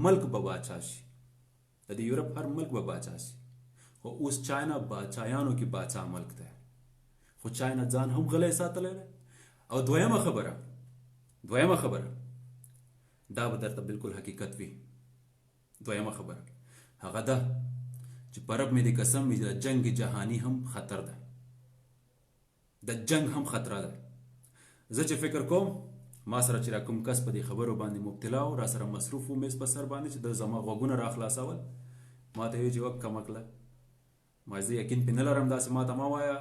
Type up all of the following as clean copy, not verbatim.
ملک به باچا شي، د دې یورپ هر ملک به باچا شي. خو اوس چاینا باچایانو کې باچا ملک دی، خو چاینا ځان هم غلی ساتلی دی. او دویمه خبره دا به درته بالکل حقیقت وي. دویمه خبره هغه ده چې په رب مې دې قسم وي د جنگ جهانی هم خطر ده، د جنگ هم خطر ده. زه چې فکر کوم ما سره چې را کوم کس په دې خبرو باندې مبتلا او را سره مصروف و میز په سر باندې چې د زما غوږونه را خلاصول، ما ته وی چې وک کمکله ما زه یقین په نه لرم داسې ما ته ما وایه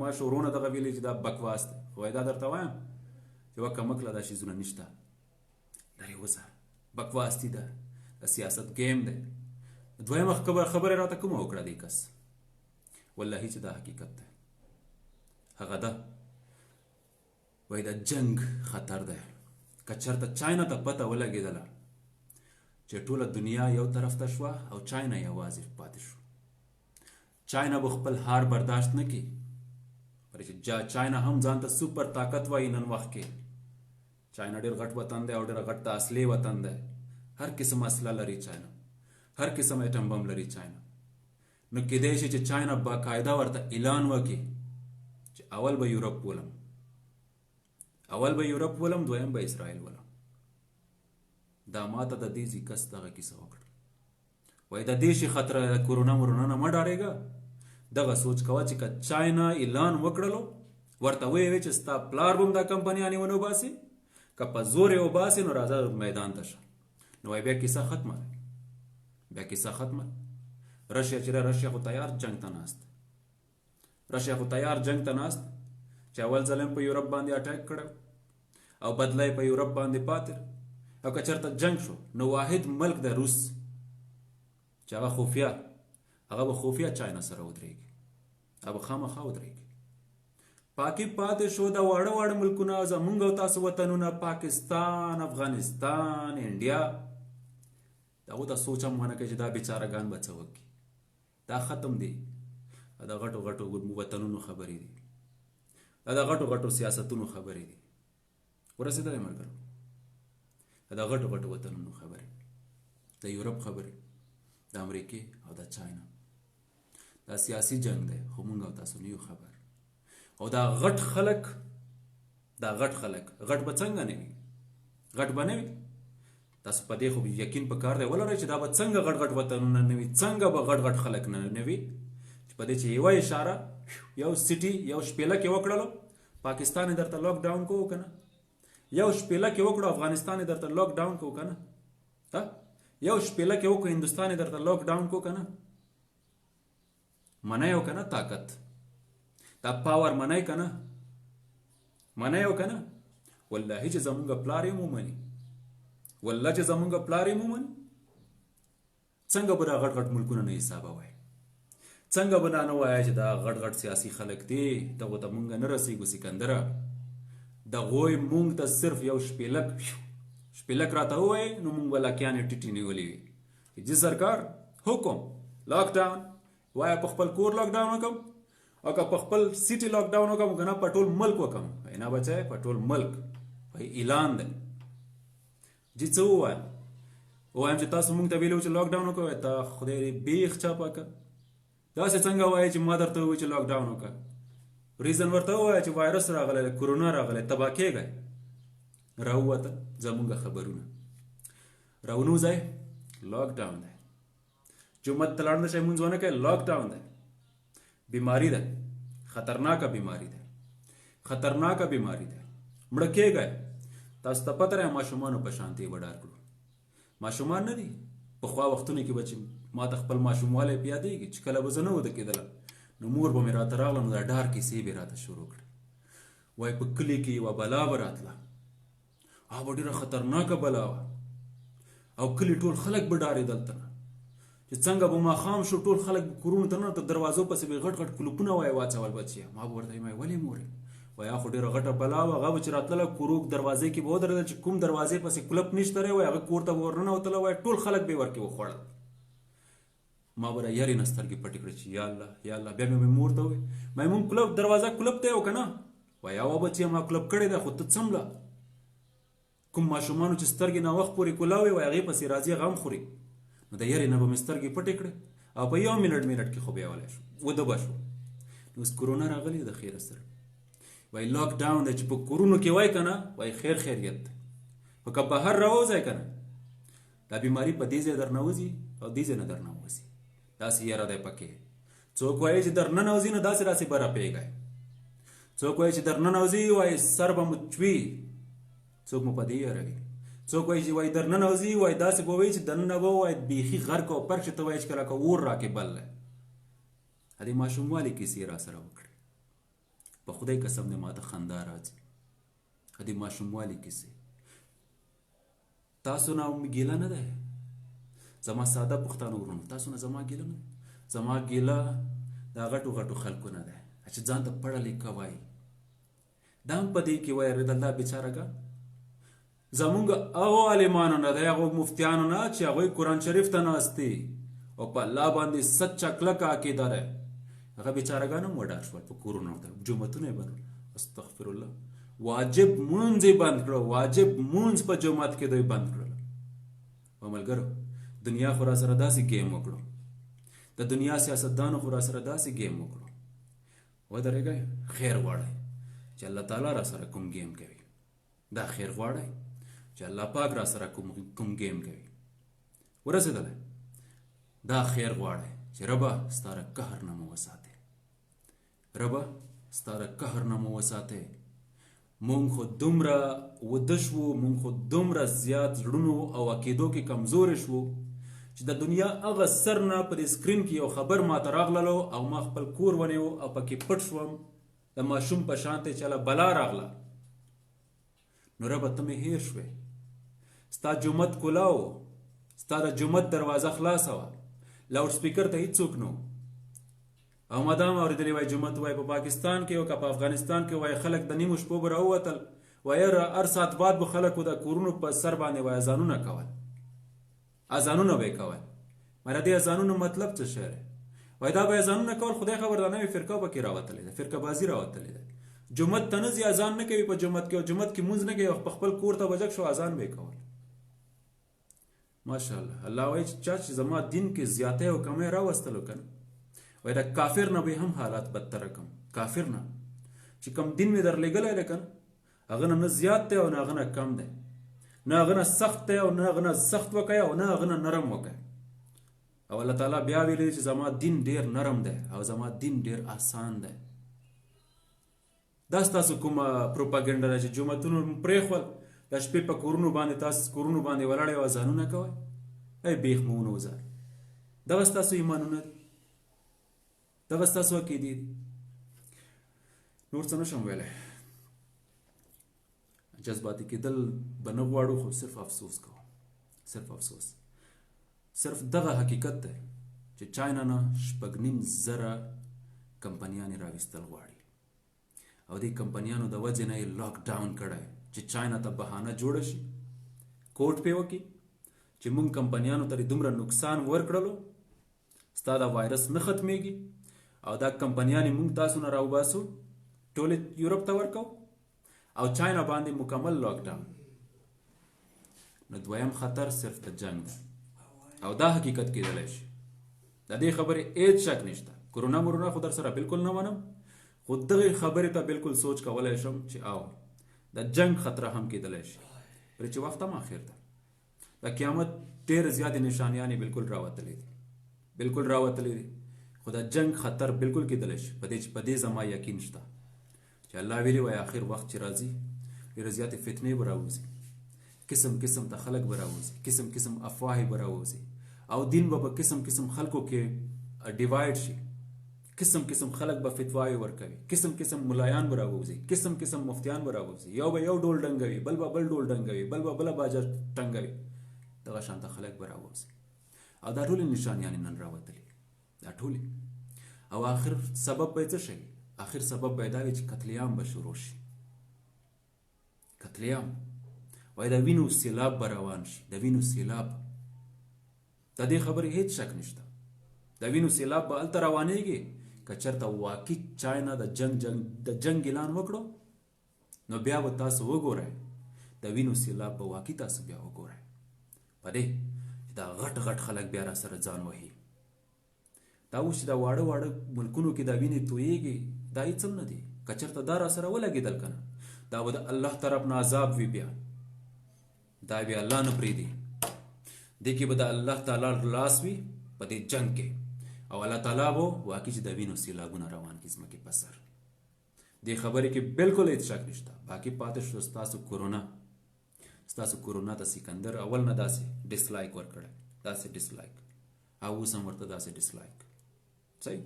ما شورونه دغه ویلي چې دا بکواس دی، خو دا درته وایم چې وک کمکله دا شیزونه نشته، لرې وځه، بکواس دي، ده د سیاست گیم دی. دویمه خبره راته کومه وکړه دې کس، والله چې دا حقیقت دی. هغه ده وای د جنگ خطر ده. که چېرته چاینا ته پته ولګېدله چې ټوله دنیا یو طرف ته شوه او چاینا یوازې پاتې شو، چاینا به خپل هار برداشت نه کړي. چاینا هم ځان ته سوپر طاقت وایي نن وخت کې. چاینا ډېر غټ وطن دی او ډېر غټ د اصلي وطن دی، هر قسم اسلحه لري چاینا، هر قسم ایټم بم لري چاینا. نو کېدای شي چې چاینا باقاعده ورته اعلان وکړي چې اول به یورپ ولم، دویم به اسرائیل ولم. دا ماته د دې کس دغه کیسه وکړه. وای د دې شي خطر کورونا مرونه نه ډارېږه، دغه سوچ کوه چې که چاینا اعلان وکړلو ورته وی چې ستا پلار بم دا کمپنیانې ونه وباسي، که په زور یې وباسي نو راځه میدان ته شه. نو وای بیا کیسه ختمه. رشیا چې رشیا خو تیار جنگ ته ناست چې اول ځل په یورپ باندې اټیک کړو او بدله په یورپ باندې پاتې. او که چېرته جنگ شو نو واحد ملک د روس چې هغه به خفیه چاینا سره ودرېږي، هغه خامخا ودرېږي. پاکي پاتې شو د واړه ملکونه زمونږ او تاسو وطنونه، پاکستان، افغانستان، انډیا. دغه د سوچ هم ونه کوي چې دا بیچارهګان به څه وکړي. دا ختم دي، دا غټو وطنونو خبرې دي، دا غټو سیاستونو خبرې دي. ورسېدلې ملګرو، دا غټو وطنونو خبرې، د یورپ خبرې، د امریکې او د چاینا. دا سیاسي جنگ دی، خو مونږ او تاسو نه یو خبر. او دا غټ خلک غټ به څنګه نه وي؟ غټ به نه وي. تاسو په دې خو یقین پکار دی ولرئ چې دا به څنګه غټ وطنونه نه وي، څنګه به غټ خلک نه وي چې په دې چې یوه اشاره یو سټي یو شپېله کې وکړلو، پاکستان یې درته لاک ډاون کوو که نه؟ یو شپېله کې وکړو افغانستان یې درته لاک ډاون کوو که نه؟ یو شپېله کې وکړو هندوستان یې درته لاک ډاون کوو که نه؟ منی او که نه طاقت، دا پاور منی که نه؟ او که نه؟ والله چې زمونږ پلار یې مومني، څنګه به دا غټ ملکونه نه حسابوي؟ څنګه به دا نه وایه چې دا غټ سیاسي خلک دي، دغو ته مونږ نه رسېږو سکندره، دغوی مونږ ته صرف یو شپېلک راته ووایي نو مونږ به لکیانې ټیټې نیولې وي. جی سرکار حکم لاک ډاون، وایه په خپل کور لاک ډاون وکړم او که په خپل سیټي لاک ډاون وکړم که نه په ټول ملک وکړم. نه بچی، په ټول ملک اعلان دی. جی څه ووایم چې تاسو مونږ ته ویلو چې لاک ډاون وکړو، ته خدای دې بیخ چاپه که. داسې څنګه وایي چې ما درته ووایي چې لاک ډاون وکړه، ریزن ورته ووایه چې وایرس راغلی، کورونا راغلی، تباه کېږئ. راووته زمونږ خبرونه، راونوځئ لاک ډاون دی. جومات ته لاړ نه شئ، مونځ ونه کوئ، لاک ډاون دی. بیماری ده، خطرناکه بیماری ده، مړه کېږئ. تاسو ته پته ده ماشومانو په شانتې وډار کړو. ماشومان نه دي. پخوا وختونو کې به چې ما ته خپل ماشوموالی په یادېږي چې کله به زه نه وده کېدله نو مور به مې راته راغله نو دا ډار کیسې به راته شروع کړې. وایي په کلي کې یوه بلا به راتله، هغه به ډېره خطرناکه بلا وه او کلي ټول خلک به ډارېدل ته نه چې څنګه به ماښام شو ټول خلک به کورونو ته ننوتل، دروازو پسې به یې غټ کلوپونه وایي واچول بچیه. ما به ورته وایم ولې مورې؟ وایي خو ډېره غټه بلا وه، هغه به چې راتلله کورو دروازې کې به ودرېدل چې کوم دروازې پسې کلپ نشته دی، وایي هغه کور ته به ورننوتله، وایي ټول خلک به یې ورکې وخوړل. ما به یارې نه سترګې پټې کړې چې یا الله. بیا مې مور ته ووایي مایمون دروازه کلپ دی او که نه؟ وایي اوه بچیه ما کلپ کړې ده خو ته څمله کوم ماشومانو چې سترګې نه وخت پورې کولاوي وای هغې پسې راځي غم خوري نو د یارې نه به مې سترګې پټې کړې او په 1 منټ کې خو بیولی شو وده به شو. نو اوس کرونا راغلی د خیره سره وای لاک ډاون دی چې په کورونو کې وای که نه وای خیر خیریت دی خو که بهر راوځئ که نه دا بیماري په دې ځای در نوځي او دې ځای نه در نوځي داسې یاره دی پکې. څوک وایي چې در ننوځي نو داسې به راپېږئ څوک وایي چې در ننوځي وایي سر به مو چوي څوک مو په دې یاروي څوک وایي چې وایي در ننوځي وایي داسې به وایي چې دننه به وایي بیخي غرق او پرک چې ته وایي چې که راکه اور راکې بل دی. هدې ماشوموالي کیسې را سره وکړې په خدای قسم دی ماته خندا راځي. هدې ماشوموالي کیسې تاسو نه ګیله نه دی زما ساده پښتانه ورونو تاسو نه زما ګیله نه زما ګیله دا غټو خلکو نه دی چې ځان ته پړه لیکه وایي دا هم په دې کې وایي اورېدل دا بېچارهګان زمونږ هغو عالمانو نه دی هغو مفتیانو نه چې هغوی قرآن شریف ته ناست دي او په الله باندې سچه کلکه عقیده دی هغه بېچارهګان هم وډار شول په کورونو جوماتونه یې بند استغفر الله واجب مونځ یې بند کړو واجب مونځ په جومات کې دوی بند کړل. او ملګرو دنیا خو را سره داسې ګیم وکړو د دنیا سیاستدانو خو را سره داسې ګیم وکړو ودرېږئ خیر غواړئ چې الله تعالی را سره کوم ګیم کوي دا خیر غواړئ چې الله پاک را سره کوم ګیم کوي ورسېدلی دا خیر غواړئ چې ربه ستا له قهر نه مو وساتې ربه ستا له قهر نه مو وساتې. مونږ خو دومره وده شوو مونږ خو دومره زیات زړونو او عقیدو کې کمزورې شوو چې د دنیا هغه سر نه په دې سکرین کې یو خبر ماته راغللو او ما خپل کور ونیو او پکې پټ شوم د ماشوم په شانتې چې هله بلا راغله نو ربه ته مې هیر شوې ستا جومت کولاو ستا د جومت دروازه خلاصه وه لاوډ سپیکر ته هېڅوک نو او ما دا هم اورېدلی وای جومت وای په پاکستان کې او که په افغانستان کې وای خلک د نیمو شپو به راووتل وای هر ساعت بعد به خلکو د کورونو په سر باندې وای اذانونه کول اذانونه به یې کول مره دې اذانونو مطلب څه شی دی وای دا به اذانونه کول خدای خبر دا نوې فرقه پکې راوتلې ده فرقه بازي راوتلې ده جومت ته نه ځي اذان نه کوي په جومت کې او جومت کې مونځ نه کوي په خپل کور ته به جګ شو اذان به یې کول. ماشاءالله الله وایي چې چا چې زما دین کې زیاتی او کمی راوستلو که نه وای دا کافر نه به هم حالات بدتره کم کافر نه چې کم دین مې در لېږلی دی که نه هغه نه زیات دی او نه هغه نه کم دی نه هغه نه سخت دی او نه هغه نه سخت وکړئ او نه هغه نه نرم وکړئ او الله تعالی بیا ویلی چې زما دین ډېر نرم دی او زما دین ډېر آسان دی. دا ستاسو کومه پروپاګنډه ده چې جوماتونو پرېښول د شپې په کورونو باندې تاسو کورونو باندې ولاړئ او اذانونه کوئ ای بیخ مو ونوځار دغه ستاسو ایمانونه دي دغه ستاسو عقیدې دي نور څه نشم ویلی. جذباتي کېدل به نه غواړو خو صرف افسوس کوو صرف افسوس صرف دغه حقیقت دی چې چاینا نه 6.5 کمپنیانې راویستل غواړي او دې کمپنیانو د وجې نه یې لاک ډاون کړی چې چاینا ته بهانه جوړه شي کوټ پې وکړي چې موږ کمپنیانو ته دومره نقصان ورکړلو ستا دا وایرس نه ختمیږي او دا کمپنیانې موږ تاسو نه راوباسو ټولې یورپ ته ورکو او چاینا باندې مکمل لاک ډاون. نو دویم خطر صرف د جنگ ده او دا حقیقت کېدلی شي د دې خبرې هېڅ شک نشته کرونا مرونا خو در سره بالکل نه منم خو دغې خبرې ته بالکل سوچ کولی شم چې او د جنگ خطره هم کېدلی شي پرې چې وخت هم آخر ده د قیامت ډېرې زیاتې نشانیانې بالکل راوتلې دي بالکل راوتلې دي خو د جنگ خطر بالکل کېدلی شي په دې زما یقین شته چې الله ویلي وایي آخر وخت چې راځي ډېرې زیاتې فتنې به راوځي قسم قسم ته خلک به راوځي قسم قسم افواهې به راوځي او دین به په قسم قسم خلکو کې ډیوایډ شي قسم قسم خلک به فتواوې ورکوي قسم قسم ملایان به راوځي قسم قسم مفتیان به راوځي یو به یو ډول ډنګوي بل به بل ډول ډنګوي بل به بله باجه ټنګوي دغه شانته خلک به راوځي او دا ټولې نشانیانې نن راوتلي دا ټولې او آخر سبب به څه شي آخر سبب به دا وي چې قتلیام به شروع شي قتلیام وای د وینو سیلاب به روان شي د وینو سیلاب د دې خبرې هېڅ شک نشته د وینو سیلاب به هلته روانېږي که چېرته واقع چاینا د جنگ اعلان وکړو نو بیا به تاسو وګورئ د وینو سیلاب به واقعي تاسو بیا وګورئ په دې چې دا غټ غټ خلک بیا را سره ځان وهي. دا اوس چې دا واړه واړه ملکونو کې دا وینې تویېږي دا هېڅ هم نه دي. که چېرته دا را سره ولګېدل که نه دا به د الله طرف نه عذاب وي. بیا دا بیا الله نه پرېږدي. دې کې به د الله تعالی لاس وي په دې جنګ کې او الله تعالی به واقعي چې د وینو سیلابونه روان کړي ځمکې په سر. دې خبرې کې بالکل هېڅ شک نشته. باقي پاتې شو ستاسو کورونا ته سکندر اول نه داسې ډسلایک ورکړی، داسې ډسلایک او اوس هم ورته داسې ډسلایک. صحیح،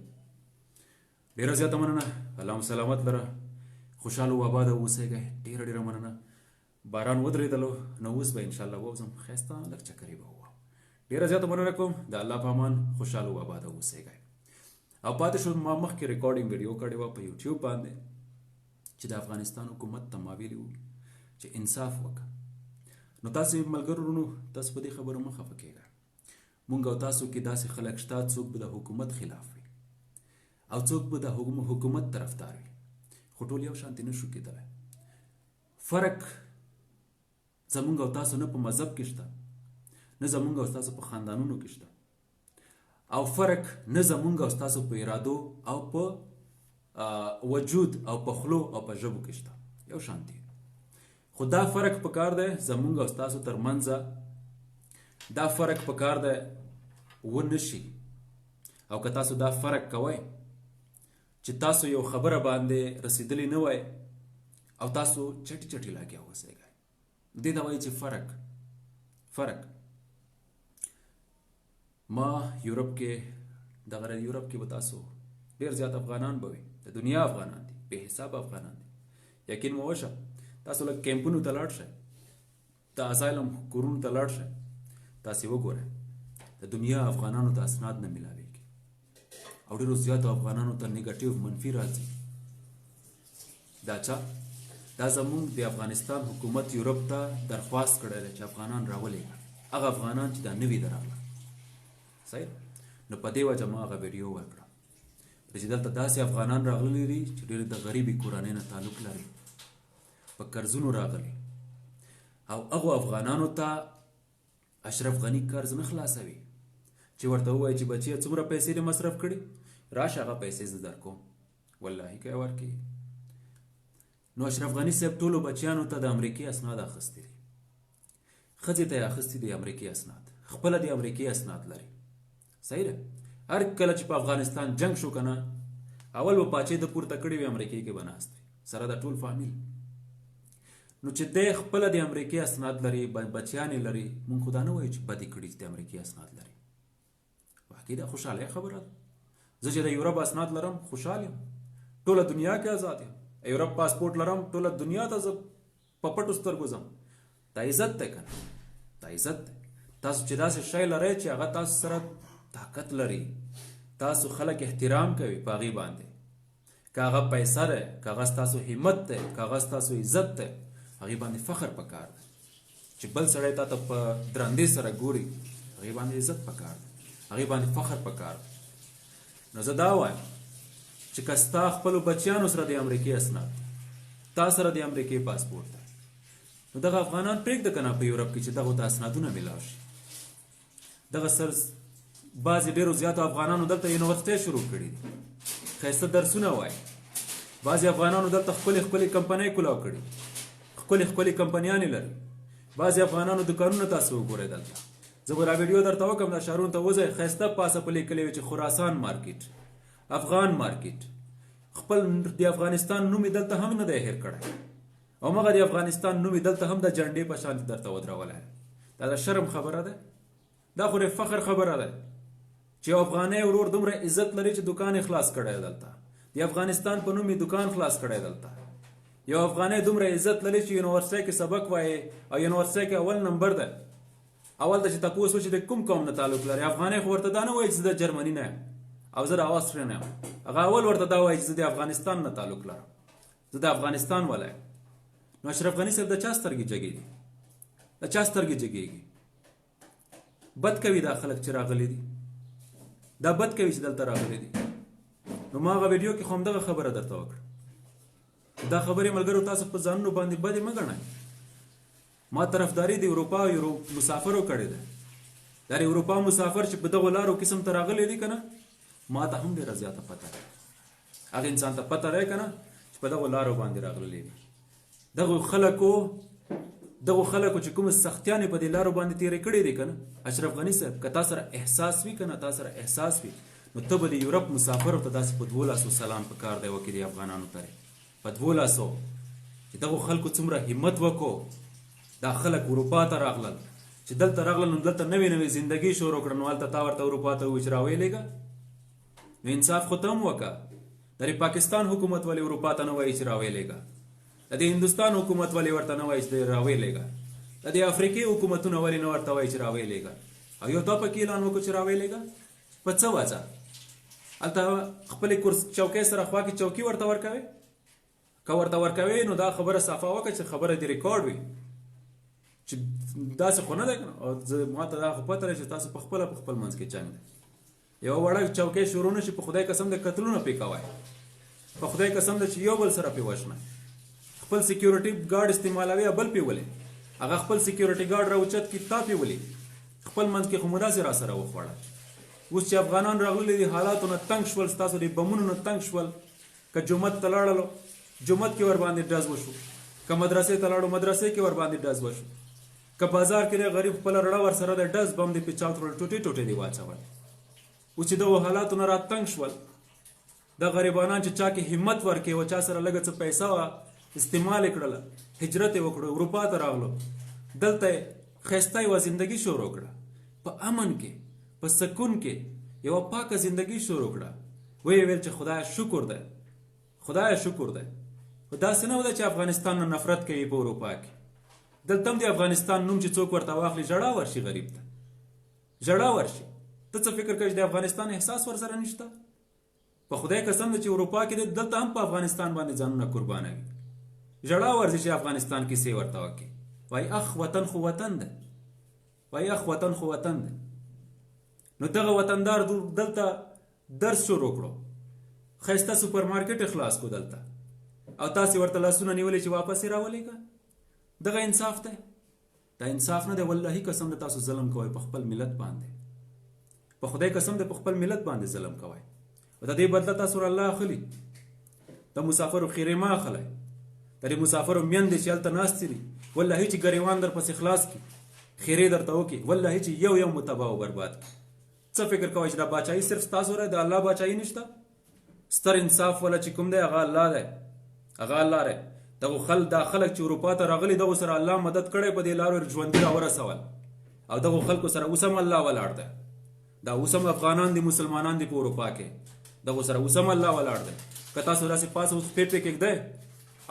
ډېره زیاته مننه. اللهم سلامت لره، خوشحاله و آباده اوسئ. ډېره ډېره مننه. باران ودرېدلو نو اوس به انشاءالله ووځم ښایسته لږ چکرې به ووهم. ډېره زیاته مننه کوم. د الله په امان خوشحاله و آباده اوسئ. او پاتې شو ما مخکې ریکارډینګ ویډیو کړې وه په یوټیوب باندې چې د افغانستان حکومت ته ما ویلي وو چې انصاف وکړه. نو تاسې ملګرو وروڼو تاسو په دې خبرو مه خفه کېږئ. مونږ او تاسو کې داسې خلک شته څوک به د حکومت خلاف وي او څوک به د حکومت طرفدار وي، خو ټول یو شانتي نه شو کېدلی. فرق زمونږ او تاسو نه په مذهب کې شته، نه زمونږ او تاسو په خاندانونو کې شته، او فرق نه زمونږ او تاسو په ارادو او په وجود او په خلو او په ژبو کې شته. یو شانتي. خو دا فرق پکار دی زمونږ او تاسو ترمنځ، دا فرق پکار دی ونه شي. او که تاسو دا فرق کوئ چې تاسو یو خبره باندې رسیدلی نه وای او تاسو چټي چټي لاګیا اوسئ، دې ته وایي چې فرق. ما یورپ کې به تاسو ډېر زیات افغانان به وي، د دنیا افغانان دي، بې حساب افغانان دي. یقین مو وشه تاسو لږ کیمپونو ته لاړ شئ، د اسایلم کورونو ته لاړ شئ، تاسې وګورئ د دنیا افغانانو ته اسناد نه میلاویږي او ډېرو زیاتو افغانانو ته نیګټیو منفي راځي. دا زمونږ د افغانستان حکومت یورپ ته درخواست کړی دی چې افغانان راولېږه، هغه افغانان چې دا نوي درغله. صحیح. نو په دې وجه ما هغه ویډیو ورکړه چې دلته داسې افغانان راغلي دي چې ډېر د غریبي کورنۍ نه تعلق لري، په قرضونو راغلي، او هغو افغانانو ته اشرف غني قرض نه خلاصوي چې ورته ووایي چې بچیه څومره پیسې دې مصرف کړي، راشه هغه پیسې زه درکوم. والله که یې ورکوي. نو اشرف غني صاحب ټولو بچیانو ته د امریکې اسناد اخیستي دي، ښځې ته یې اخیستي دي امریکې اسناد، خپله د امریکې اسناد لري. صحیح ده. هر کله چې په افغانستان جنگ شو که نه اول به پاچې د پورته کړي وي امریکې کې به ناست وي سره د ټول فامیل. نو چې دی خپله د امریکې اسناد لري، بچیان یې لري، مونږ خو دا نه وایو چې بدې کړي چې د امریکې اسناد لري. واقعي دا خوشحاله خبره ده. زه چې د یورپ اسناد لرم خوشحال یم، ټوله دنیا کې آزاد یم. یورپ پاسپورټ لرم، ټوله دنیا ته زه په پټو سترګو ځم. دا عزت دی که نه؟ دا عزت دی. تاسو چې داسې شی لرئ چې هغه تاسو سره طاقت لري، تاسو خلک احترام کوي په هغې باندې، که هغه پیسه دی، که هغه ستاسو همت دی، که هغه ستاسو عزت دی، هغې باندې فخر پکار دی. چې بل سړی تا ته په درندې سره ګوري هغې باندې عزت پکار دی، هغې باندې فخر پکار دی. نو زه دا وایم چې که ستا خپلو بچیانو سره د امریکې اسناد، تا سره د امریکې پاسپورټ دی، نو دغه افغانان پرېږده که نه په یورپ کې چې دغو ته اسنادونه میلاو شي. دغه بعضې ډېرو زیاتو افغانانو دلته یونیورسټۍ شروع کړي دي، ښایسته درسونه وایي. بعضې افغانانو دلته ښکلې کمپنۍ کولاو کړي، ښکلې کمپنیانې لري. بعضې افغانانو دوکانونه تاسو وګورئ دلته. زه به را ویډیو درته وکړم، دا ښارونو ته وځئ، ښایسته پاسه په لیکلي وي چې خراسان مارکیټ، افغان مارکیټ. خپل د افغانستان نوم یې دلته هم نه دی هېر کړی، او مغه د افغانستان نوم یې دلته هم د جنډې په شان درته ودرولی. دا د شرم خبره ده؟ دا خو د فخر خبره ده چې افغانۍ ورور دومره عزت لري چې دکان یې خلاص کړی دلته، د افغانستان په نوم یې دکان خلاص کړی دلته. یو افغانۍ دومره عزت لري چې یونیورسټۍ کې سبق وایي او یونیورسټۍ کې اول نمبر ده. اول ته چې تپوس وشي د کوم قوم نه تعلق لري، افغانۍ خو ورته دا نه وایي چې زه د جرمني نه یم او زه د آسټریا نه یم، هغه اول ورته دا وایي چې زه د افغانستان نه تعلق لرم، زه د افغانستان والا یم. نو اشرف غني صاحب د چا سترګې جګېږي؟ د چا سترګې جګېږي؟ بد کوي دا خلک چې راغلي دي، دا بد کوي چې دلته راغلي دي. نو ما هغه ویډیو کې خو همدغه خبره درته وکړه. دا خبرې ملګرو تاسو په ځانونو باندې بدې مه ګڼئ. ما طرفداري د اروپا مسافرو کړې ده. دا د اروپا مسافر چې په دغو لارو قسم ته راغلی دي که نه، ما ته هم ډېره زیاته پته ده. هغه انسان ته پته دی که نه چې په دغو لارو باندې راغللی دي. دغو خلکو چې کومه سختیانې په دې لارو باندې تېرې کړې دي که نه، اشرف غني صاحب که تا سره احساس وي که نه، تا سره احساس وي، نو ته به د یورپ مسافرو ته داسې په 1200 سلام په کار دی وکړي د افغانانو پرې په 1200 چې دغو خلکو څومره همت وکړو. دا خلک اروپا ته راغلل، چې دلته راغلل نو دلته نوې زندګي شروع کړه، نو هلته تا ورته اروپا ته ووایي چې راویلېږه. نو انصاف خو ته هم وکړه. د پاکستان حکومت ولې اروپا ته نه وایي چې راویلېږه؟ د هندوستان حکومت ولې ورته نه وایي چې راویلېږه؟ د افریقې حکومتونه ولې نه ورته وایي چې راویلېږه؟ او یو تا پکې اعلان وکړو چې راویلېږه؟ په څه وجه؟ هلته خپلې چوکۍ سره خوا کې چوکي ورته ورکوې؟ که ورته ورکوې نو دا خبره صافه وکړه چې خبره دې ریکارډ وي، چې داسې خو نه دی که نه. او ما ته دا خو پته دی چې تاسو په خپله په خپل منځ کې جنګ دی. یوه وړه چوکۍ شروع نه شي، په خدای قسم د قتلونه پې کوئ، په خدای قسم ده چې یو بل سره پې وژنئ. خپل سیکیورټي ګارډ استعمالوي بل پې ولې، هغه خپل سیکیورټي ګارډ راوچت کړي تا پې ولې، خپل منځ کې خو مو داسې را سره وخوړه. اوس چې افغانان راغلي دي حالاتو نه تنګ شول، ستاسو د بمونو نه تنګ شول، که جومات ته لاړلو جومات کې ور باندې ډز وشو، که مدرسې ته لاړو مدرسې کې ور باندې ډز وشو، که بازار کې غریب خپله رړه ور سره د ډز بم دې پې چاوتړل ټوټې ټوټې دې واچول. اوس چې دغو حالاتو نه را تنګ شول، دا غریبانان چې چا کې همت ورکې و، چا سره لږه څه پیسه وه استعمال یې کړله، هجرت یې وکړو، اروپا ته راغلو، دلته یې ښایسته یوه زندګي شروع کړه، په امن کې په سکون کې یوه پاکه زندګي شروع کړه. ویې ویل چې خدایه شکر دی، خدایه شکر دی. خو داسې نه ده چې افغانستان نه نفرت کوي په اروپا کې. دلته هم د افغانستان نوم چې څوک ورته واخلي ژړا ورشي، غریب ته ژړا ورشي. ته څه فکر کوي چې د افغانستان احساس ورسره نشته؟ په خدای قسم ده چې اروپا کې دلته هم په افغانستان باندې ځانونه قربانوي. ژړا ورځي چې افغانستان کې څه ورته وکړي. وایي اخ وطن خو وطن ده، وایي اخ وطن خو وطن ده. نو دغه وطندار دلته درس شروع کړو، ښایسته سوپر مارکیټ خلاص کړو دلته، او تاسې ورته لاسونه نیولې چې واپس یې راولېږه. دغه انصاف دی؟ دا انصاف نه دی. والله قسم ده تاسو ظلم کوئ په خپل ملت باندې، په خدای قسم ده په خپل ملت باندې ظلم کوئ. او د دې بدله تاسو الله اخلي. د مسافرو خیرې مه اخلئ، د دې مسافرو میندې چې هلته ناستې دي، والله چې ګریوان در پسې خلاص کړي، خیرې درته وکړي، والله چې یو مو تباه و برباد کړي. څه فکر کوئ چې دا باچایي صرف ستاسو دی؟ د الله باچایي نشته؟ ستر انصاف والا چې کوم دی هغه الله دی، هغه الله دی. دا خلک چې اروپا ته راغلي، دغو سره الله مدد کړی، په دې لارو ژوندي راورسول، او دغو خلکو سره اوس هم الله ولاړ دی. دا اوس هم افغانان دي، مسلمانان دي په اروپا کې، دغو سره اوس هم الله ولاړ دی. که تاسو داسې پاسه اوس پې کېږدئ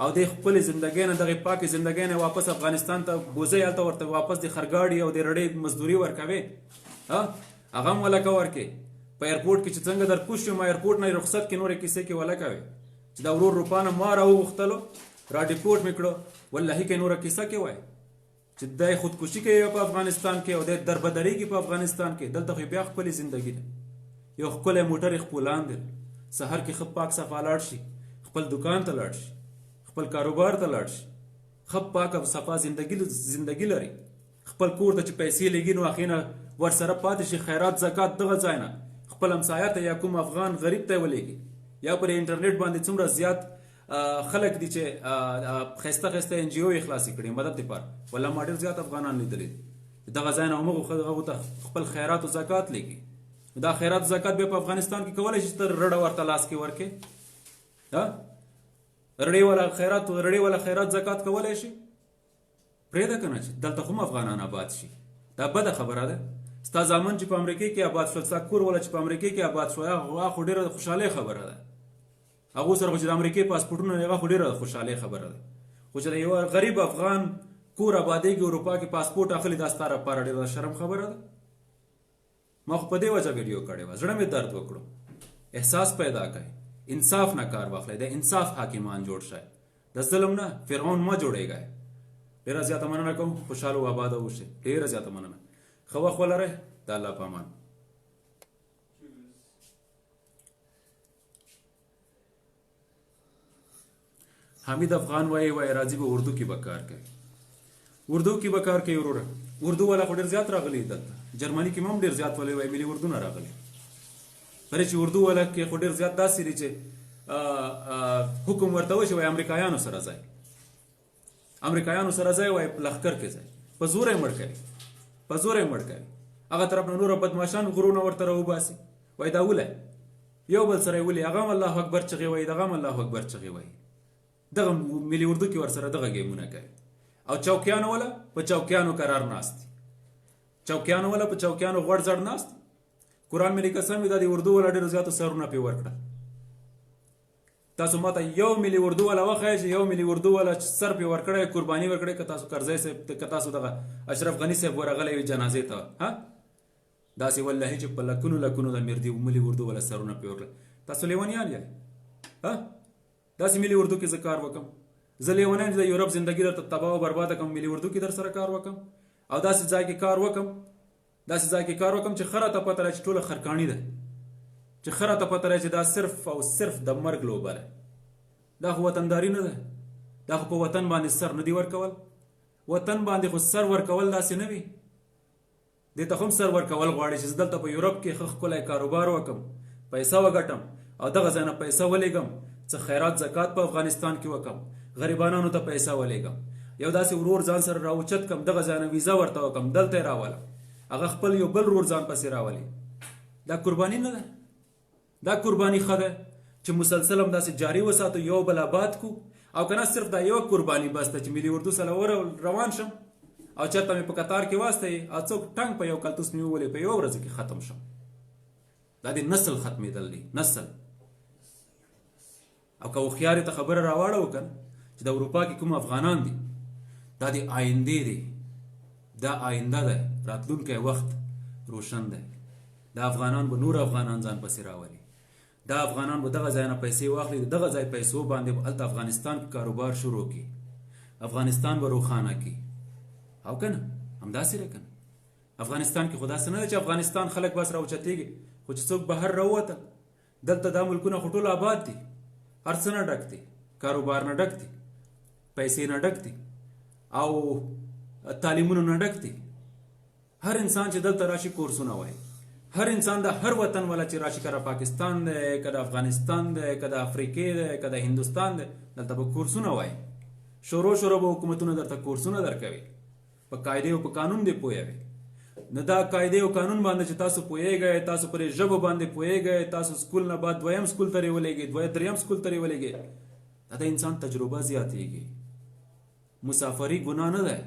او د خپلې زندګۍ نه، دغې پاکې زندګۍ نه واپس افغانستان ته بوځئ، هلته ورته واپس د خرګاډي او د رډې مزدوري ورکوې، هغه هم ولکه ورکې. په ایرپورټ کې چې څنګه در کوز شو، ما ایرپورټ نه رخصت کې نورې کیسې کې ولکه وې چې دا ورور روپانه ما راوغوښتلو را ډیپورټ مې کړو. والله کې نوره کیسه کې وای چې دی خودکشي کوي په افغانستان کې، او دی دربدرېږي په افغانستان کې. دلته خو بیا خپلې زندګي ده، یو ښکلی موټر یې خپلان دی، سهار کې ښه پاک صفا لاړ شي، خپل دکان ته لاړ شي، خپل کاروبار ته لاړ شي، ښه پاک او صفا زندګي لري. خپل کور ته چې پیسې لګي نو هغې نه ورسره پاتې شي، خیرات زکات دغه ځای نه خپل همسایه ته یا کوم افغان غریب ته یې ولېږي. یا پر انټرنیټ باندې څومره زیات خلک دي چې ښایسته ښایسته NGO یې خلاصې کړي مدد دپاره. والله ما ډېر زیات افغانان لیدلي دي دغه ځای نه هغو ته خپل خیرات و زکات لګي. دا خیرات و زکات بیا په افغانستان کې کولی شي ته رډه ورته لاس کې ورکې، رډې والا خیرات زکات کولی شي؟ پرېږده که نه چې دلته خو هم افغانان آباد شي. دا بده خبره ده. ستا زامن چې په امریکې کې آباد شول، ستا کور والا چې په امریکې کې آباد شو، هغه خو ډېره خوشحالۍ خبره ده. هغو سره خو چې د امریکې پاسپورټونه هغه خو ډېره خوشحالۍ خبره ده. خو چې د یو غریب افغان کور آبادېږي اروپا کې پاسپورټ اخلي، دا ستا لپاره ډېره شرم خبره ده. ما خو په دې وجه ویډیو کړې وه، زړه مې درد وکړو. احساس پیدا کړئ، انصاف نه کار واخلئ، د انصاف حاکمان جوړ شئ، د ظلم نه فرعون مه جوړېږئ. ډېره زیاته مننه کوم، خوشحاله و آباده اوسئ. ډېره زیاته مننه، ښه وخت ولرئ، د الله په امان. حمید افغان وایي راځي به اردو کې به کار کوي. اردو کې به کار کوي وروره اردو والا خو ډېر زیات راغلي دلته جرمني کې هم ډېر زیات ولې وایي ملي اردو نه راغلي پرې چې اردو والا کې خو ډېر زیات داسې دي چې حکم ورته وشي وایي امریکایانو سره ځای امریکایانو سره ځای وایي لښکر کې ځای په زور یې مړ کوي په زور یې مړ کوي هغه طرف نه نور بدماشان غرونه ورته راوباسي وایي دا ولې یو بل سره یې ولي هغه هم الله اکبر چغې وایي دغه هم الله اکبر چغې وایي دغه ملي اردو کې ورسره دغه ګیمونه کوي او چوکیانو والا په چوکیانو قرار ناست چوکیانو والا په چوکیانو غوړ زړ ناست قرآن مې قسم دا د اردو والا ډېر زیاتو سرونه پې ورکړه تاسو ماته یو ملي اردو والا وښایئ چې یو ملي اردو والا سر پې ورکړی قرباني ورکړی که تاسو کرزی صاحب که تاسو دغه اشرف غني صاحب ورغلی وي جنازې ته ها داسې والله چې په لکونو لکونو د مردي ملي اردو والا سرونه پې ورکړل تاسو لیونیان یاست ها داسې ملي اردو کې زه کار وکم زه لیونی یم چې د یورپ زندګي درته تباه او برباده کړم ملي اردو کې در سره کار وکم او داسې ځای کې کار وکم چې ښه راته پته راشي چې ټوله خرکاڼي ده چې ښه راته پته راشي چې دا صرف او صرف د مرګ لوبه ده دا خو وطنداري نه ده دا خو په وطن باندې سر نه دی ورکول وطن باندې خو سر ورکول داسې نه وي دې ته هم سر ورکول غواړي چې زه دلته په یورپ کې ښه ښکلی کاروبار وکړم پیسه وګټم او دغه ځای نه پیسه ولېږم څه خیرات زکات په افغانستان کې وکړم غریبانانو ته پیسه ولېږم یو داسې ورور ځان سره راوچت کړم دغه ځای نه ویزا ورته وکړم دلته یې راولم هغه خپل یو بل ورور ځان پسې راولي دا قرباني نه ده دا قرباني ښه ده چې مسلسل هم داسې جاري وساتو یو بل آباد کو او که نه صرف دا یوه قرباني بس ده چې ملي اردو سره روان شم او چېرته مې په قطار کې واستوي او څوک ټنګ په یو کلتوس مې وولې په یوه ورځ کې ختم شم دا د نسل ختمېدل دی نسل او که هوښیار ته خبره راواړو که چې د اروپا کې کوم افغانان دي دا د آیندې دی دا آینده ده راتلونکی وخت روشن دی دا افغانان به نور افغانان ځان پسې راولي دا افغانان به دغه ځای نه پیسې واخلي دغه ځای پیسو باندې به هلته افغانستان کې کاروبار شروع کړي افغانستان به روښانه کړي او که نه همداسې ده که نه افغانستان کې خو داسې نه ده چې افغانستان خلک بس راوچتېږي خو چې څوک بهر راووتل دلته دا ملکونه خو ټول آباد دي هر څه نه ډک دي کاروبار نه ډک دي پیسې نه ډک دي او تعلیمونو نه ډک دي هر انسان چې دلته راشي کورسونه وایي هر انسان د هر وطن والا چې راشي که د پاکستان دی که د افغانستان دی که د افریقې دی که د هندوستان دی دلته به کورسونه وایي شروع به حکومتونه درته کورسونه درکوي په قاعدې او په قانون دی پوهوي نه دا قاعدې او قانون باندې چې تاسو پوهیږئ تاسو پرې ژبو باندې پوهیږئ تاسو سکول نه بعد دویم سکول ته یې ولېږئ دریم سکول ته یې ولېږئ دا د انسان تجربه زیاتېږي مسافري ګناه نه ده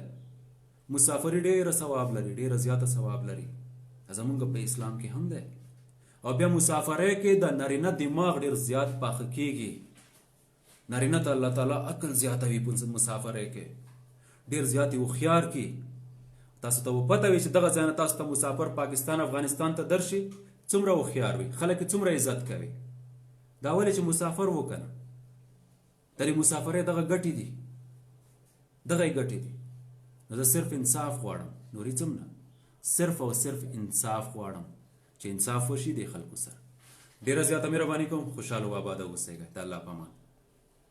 مسافري ډېره ثواب لري ډېره زیاته ثواب لري زمونږ په اسلام کې هم ده او بیا مسافرۍ کې د نارینه دماغ ډېر زیات پاخه کېږي نارینه ته الله تعالی عقل زیاتوي په مسافرۍ کې ډېر زیات هوښیار کړي تاسو ته پته وي چې دغه ځای نه تاسو ته مسافر پاکستان افغانستان ته درشي څومره هوښیار وي خلک یې څومره عزت کوي دا ولې چې مسافر و که نه د دې مسافرۍ دغه ګټې دي دغه یې ګټې دي نو زه صرف انصاف غواړم نور هېڅ هم نه صرف او صرف انصاف غواړم چې انصاف وشي د خلکو سره ډېره زیاته مهرباني کوم خوشحاله و آباده اوسئ د الله په امان